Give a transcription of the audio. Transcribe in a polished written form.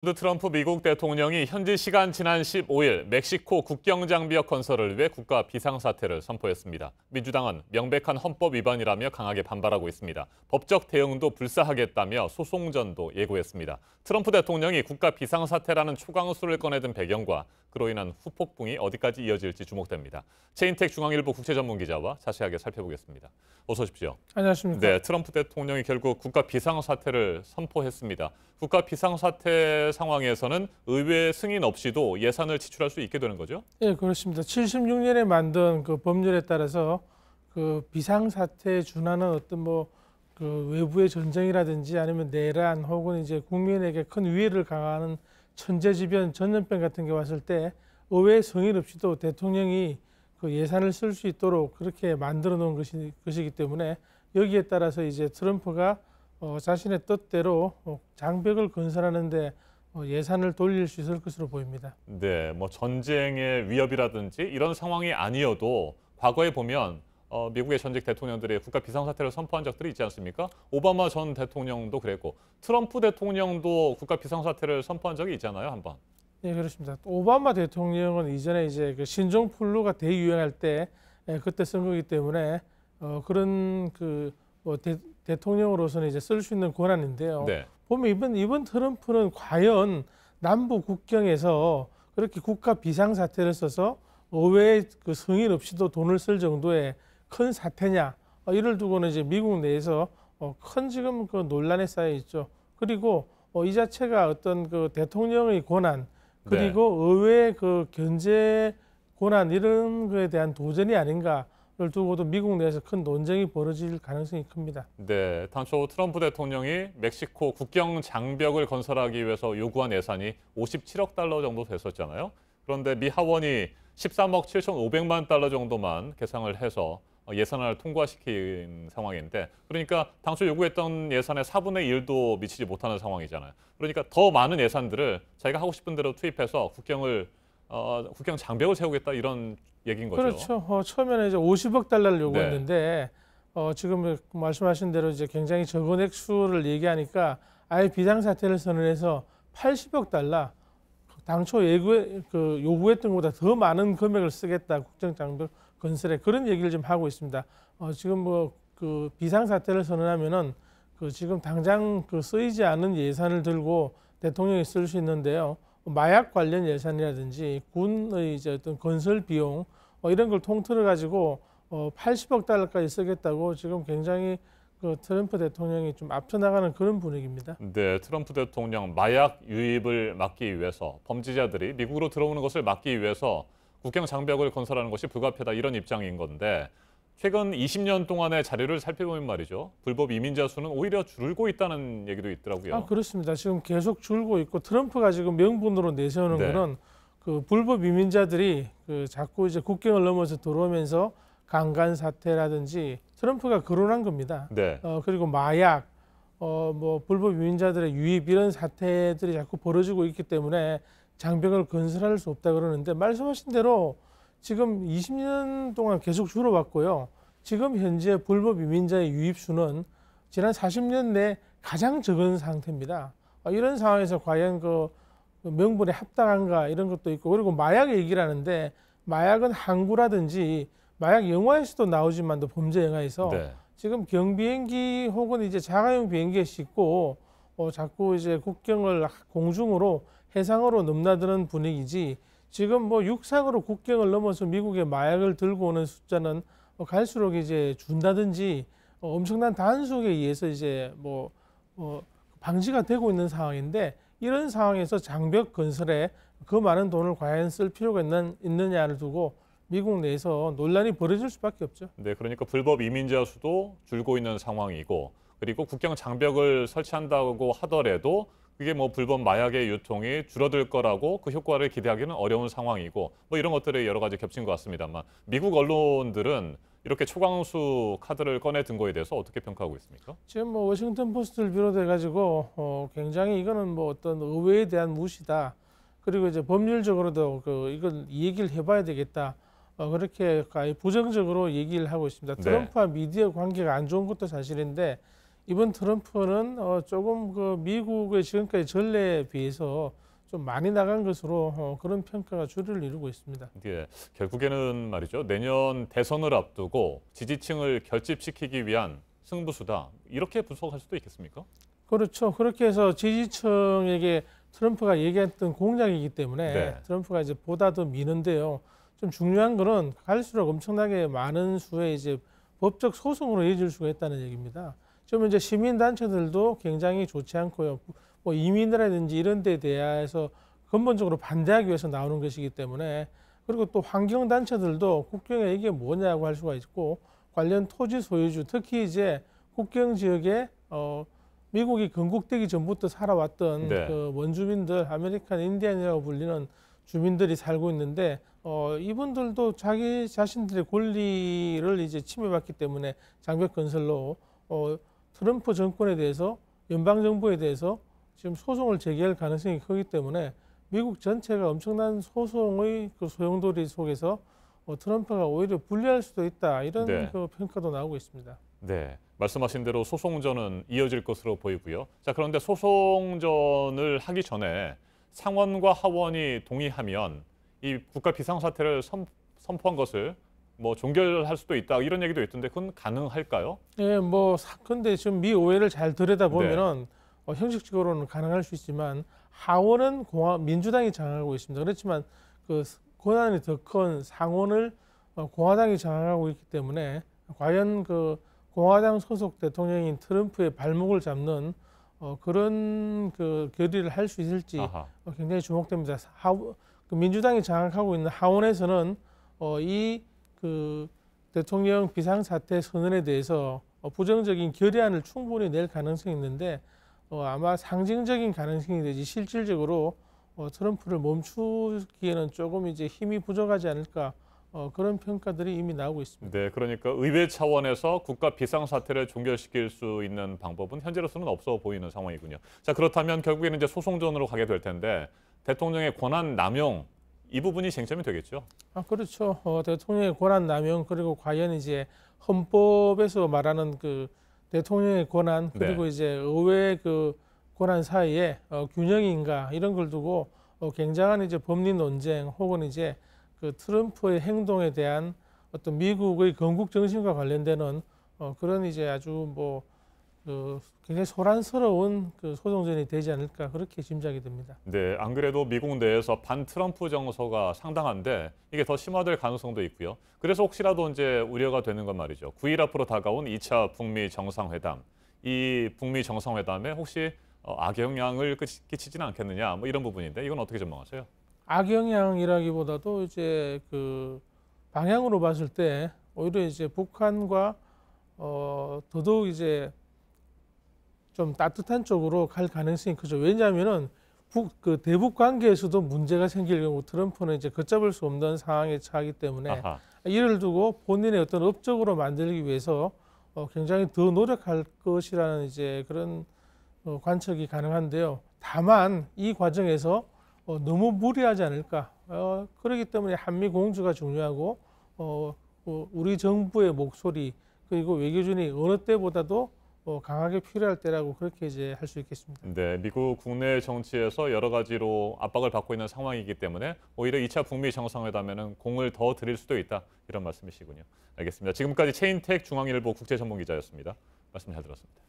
도널드 트럼프 미국 대통령이 현지 시간 지난 15일 멕시코 국경장벽 건설을 위해 국가 비상사태를 선포했습니다. 민주당은 명백한 헌법 위반이라며 강하게 반발하고 있습니다. 법적 대응도 불사하겠다며 소송전도 예고했습니다. 트럼프 대통령이 국가 비상사태라는 초강수를 꺼내든 배경과 그로 인한 후폭풍이 어디까지 이어질지 주목됩니다. 최인택 중앙일보 국제전문기자와 자세하게 살펴보겠습니다. 어서 오십시오. 안녕하십니까. 네, 트럼프 대통령이 결국 국가 비상사태를 선포했습니다. 국가 비상사태 상황에서는 의회 승인 없이도 예산을 지출할 수 있게 되는 거죠? 예, 그렇습니다. 76년에 만든 그 법률에 따라서 그 비상사태에 준하는 어떤 그 외부의 전쟁이라든지 아니면 내란 혹은 이제 국민에게 큰 위해를 가하는 천재지변, 전염병 같은 게 왔을 때 의회 승인 없이도 대통령이 그 예산을 쓸 수 있도록 그렇게 만들어 놓은 것이기 때문에 여기에 따라서 이제 트럼프가 자신의 뜻대로 장벽을 건설하는데 예산을 돌릴 수 있을 것으로 보입니다. 네, 뭐 전쟁의 위협이라든지 이런 상황이 아니어도 과거에 보면 미국의 전직 대통령들이 국가 비상사태를 선포한 적들이 있지 않습니까? 오바마 전 대통령도 그랬고 트럼프 대통령도 국가 비상사태를 선포한 적이 있잖아요, 한 번. 네, 그렇습니다. 오바마 대통령은 이전에 이제 그 신종플루가 대유행할 때 그때 쓴 거기 때문에 그런 대통령으로서는 이제 쓸 수 있는 권한인데요. 네. 보면 이번 트럼프는 과연 남부 국경에서 그렇게 국가 비상사태를 써서 의회 그 승인 없이도 돈을 쓸 정도의 큰 사태냐, 이를 두고는 이제 미국 내에서 큰 지금 그 논란에 쌓여 있죠. 그리고 이 자체가 어떤 그 대통령의 권한 그리고 네. 의회의 그 견제 권한 이런 거에 대한 도전이 아닌가를 두고도 미국 내에서 큰 논쟁이 벌어질 가능성이 큽니다. 네, 당초 트럼프 대통령이 멕시코 국경 장벽을 건설하기 위해서 요구한 예산이 57억 달러 정도 됐었잖아요. 그런데 미 하원이 13억 7,500만 달러 정도만 계상을 해서 예산안을 통과시킨 상황인데, 그러니까 당초 요구했던 예산의 4분의 1도 미치지 못하는 상황이잖아요. 그러니까 더 많은 예산들을 자기가 하고 싶은 대로 투입해서 국경 장벽을 세우겠다 이런 얘기인 거죠. 그렇죠. 처음에는 이제 50억 달러를 요구했는데 지금 말씀하신 대로 이제 굉장히 적은 액수를 얘기하니까 아예 비상사태를 선언해서 80억 달러 당초 요구했던 것보다 더 많은 금액을 쓰겠다 국정장벽 건설에 그런 얘기를 좀 하고 있습니다. 지금 그 비상사태를 선언하면은 지금 당장 쓰이지 않은 예산을 들고 대통령이 쓸 수 있는데요. 마약 관련 예산이라든지 군의 이제 어떤 건설 비용 이런 걸 통틀어 가지고 80억 달러까지 쓰겠다고 지금 굉장히 그 트럼프 대통령이 좀 앞서 나가는 그런 분위기입니다. 네, 트럼프 대통령 마약 유입을 막기 위해서 범죄자들이 미국으로 들어오는 것을 막기 위해서 국경 장벽을 건설하는 것이 불가피하다 이런 입장인 건데 최근 20년 동안의 자료를 살펴보면 말이죠. 불법 이민자 수는 오히려 줄고 있다는 얘기도 있더라고요. 그렇습니다. 지금 계속 줄고 있고 트럼프가 지금 명분으로 내세우는 네. 거는 그 불법 이민자들이 자꾸 이제 국경을 넘어서 들어오면서 강간 사태라든지 트럼프가 거론한 겁니다. 네. 그리고 마약, 불법 이민자들의 유입 이런 사태들이 자꾸 벌어지고 있기 때문에 장벽을 건설할 수 없다 그러는데 말씀하신 대로 지금 20년 동안 계속 줄어왔고요. 지금 현재 불법 이민자의 유입 수는 지난 40년 내 가장 적은 상태입니다. 이런 상황에서 과연 그 명분에 합당한가 이런 것도 있고 그리고 마약 얘기를 하는데 마약은 항구라든지 마약 영화에서도 나오지만도 범죄 영화에서 네. 지금 경비행기 혹은 이제 자가용 비행기에 싣고 자꾸 이제 국경을 공중으로 해상으로 넘나드는 분위기지 지금 육상으로 국경을 넘어서 미국에 마약을 들고 오는 숫자는 갈수록 이제 준다든지 엄청난 단속에 의해서 이제 방지가 되고 있는 상황인데 이런 상황에서 장벽 건설에 그 많은 돈을 과연 쓸 필요가 있느냐를 두고 미국 내에서 논란이 벌어질 수밖에 없죠. 네, 그러니까 불법 이민자 수도 줄고 있는 상황이고 그리고 국경 장벽을 설치한다고 하더라도 그게 불법 마약의 유통이 줄어들 거라고 그 효과를 기대하기는 어려운 상황이고 이런 것들이 여러 가지 겹친 것 같습니다만 미국 언론들은 이렇게 초강수 카드를 꺼내 든 거에 대해서 어떻게 평가하고 있습니까? 지금 워싱턴 포스트를 비롯해 가지고 굉장히 이거는 어떤 의회에 대한 무시다. 그리고 이제 법률적으로도 이걸 얘기를 해봐야 되겠다. 그렇게 부정적으로 얘기를 하고 있습니다. 네. 트럼프와 미디어 관계가 안 좋은 것도 사실인데 이번 트럼프는 조금 그 미국의 지금까지 전례에 비해서 좀 많이 나간 것으로 그런 평가가 주류를 이루고 있습니다. 예, 결국에는 말이죠. 내년 대선을 앞두고 지지층을 결집시키기 위한 승부수다. 이렇게 분석할 수도 있겠습니까? 그렇죠. 그렇게 해서 지지층에게 트럼프가 얘기했던 공약이기 때문에 네. 트럼프가 이제 보다 더 미는데요. 좀 중요한 거는 갈수록 엄청나게 많은 수의 이제 법적 소송으로 이어질 수가 있다는 얘기입니다. 좀 이제 시민단체들도 굉장히 좋지 않고요. 뭐 이민이라든지 이런 데에 대해서 근본적으로 반대하기 위해서 나오는 것이기 때문에, 그리고 또 환경단체들도 국경에 이게 뭐냐고 할 수가 있고, 관련 토지 소유주, 특히 이제 국경 지역에 미국이 건국되기 전부터 살아왔던 네. 그 원주민들, 아메리칸 인디안이라고 불리는 주민들이 살고 있는데, 이분들도 자기 자신들의 권리를 이제 침해받기 때문에 장벽 건설로 트럼프 정권에 대해서, 연방 정부에 대해서 지금 소송을 제기할 가능성이 크기 때문에 미국 전체가 엄청난 소송의 그 소용돌이 속에서 트럼프가 오히려 불리할 수도 있다, 이런 네. 그 평가도 나오고 있습니다. 네, 말씀하신 대로 소송전은 이어질 것으로 보이고요. 자, 그런데 소송전을 하기 전에 상원과 하원이 동의하면 이 국가 비상사태를 선포한 것을 뭐 종결할 수도 있다, 이런 얘기도 있던데 그건 가능할까요? 예, 근데 지금 미 의회를 잘 들여다보면은 형식적으로는 가능할 수 있지만, 하원은 민주당이 장악하고 있습니다. 그렇지만 그 권한이 더 큰 상원을 공화당이 장악하고 있기 때문에, 과연 그 공화당 소속 대통령인 트럼프의 발목을 잡는 그런 그 결의를 할 수 있을지 굉장히 주목됩니다. 그 민주당이 장악하고 있는 하원에서는 이 그 대통령 비상사태 선언에 대해서 부정적인 결의안을 충분히 낼 가능성이 있는데, 아마 상징적인 가능성이 되지 실질적으로 트럼프를 멈추기에는 조금 이제 힘이 부족하지 않을까, 그런 평가들이 이미 나오고 있습니다. 네, 그러니까 의회 차원에서 국가 비상사태를 종결시킬 수 있는 방법은 현재로서는 없어 보이는 상황이군요. 자, 그렇다면 결국에는 이제 소송전으로 가게 될 텐데 대통령의 권한 남용, 이 부분이 쟁점이 되겠죠? 그렇죠. 대통령의 권한 남용, 그리고 과연 이제 헌법에서 말하는 그 대통령의 권한, 그리고 이제 의회 그 권한 사이에 균형인가, 이런 걸 두고 굉장한 이제 법리 논쟁, 혹은 이제 그 트럼프의 행동에 대한 어떤 미국의 건국 정신과 관련되는 그런 이제 아주 굉장히 소란스러운 그 소송전이 되지 않을까, 그렇게 짐작이 됩니다. 네, 안 그래도 미국 내에서 반 트럼프 정서가 상당한데 이게 더 심화될 가능성도 있고요. 그래서 혹시라도 이제 우려가 되는 건 말이죠. 9일 앞으로 다가온 2차 북미 정상회담. 이 북미 정상회담에 혹시 악영향을 끼치지는 않겠느냐, 뭐 이런 부분인데 이건 어떻게 전망하세요? 악영향이라기보다도 이제 그 방향으로 봤을 때 오히려 이제 북한과 더더욱 이제 좀 따뜻한 쪽으로 갈 가능성이 크죠. 왜냐하면은 그 대북 관계에서도 문제가 생길 경우 트럼프는 이제 걷잡을 수 없는 상황에 처하기 때문에, 이를 두고 본인의 어떤 업적으로 만들기 위해서 굉장히 더 노력할 것이라는 이제 그런 관측이 가능한데요. 다만 이 과정에서 너무 무리하지 않을까. 그렇기 때문에 한미 공조가 중요하고 우리 정부의 목소리, 그리고 외교전이 어느 때보다도 강하게 필요할 때라고, 그렇게 이제 할 수 있겠습니다. 네, 미국 국내 정치에서 여러 가지로 압박을 받고 있는 상황이기 때문에 오히려 2차 북미 정상회담에는 공을 더 들일 수도 있다, 이런 말씀이시군요. 알겠습니다. 지금까지 최인택 중앙일보 국제전문기자였습니다. 말씀 잘 들었습니다.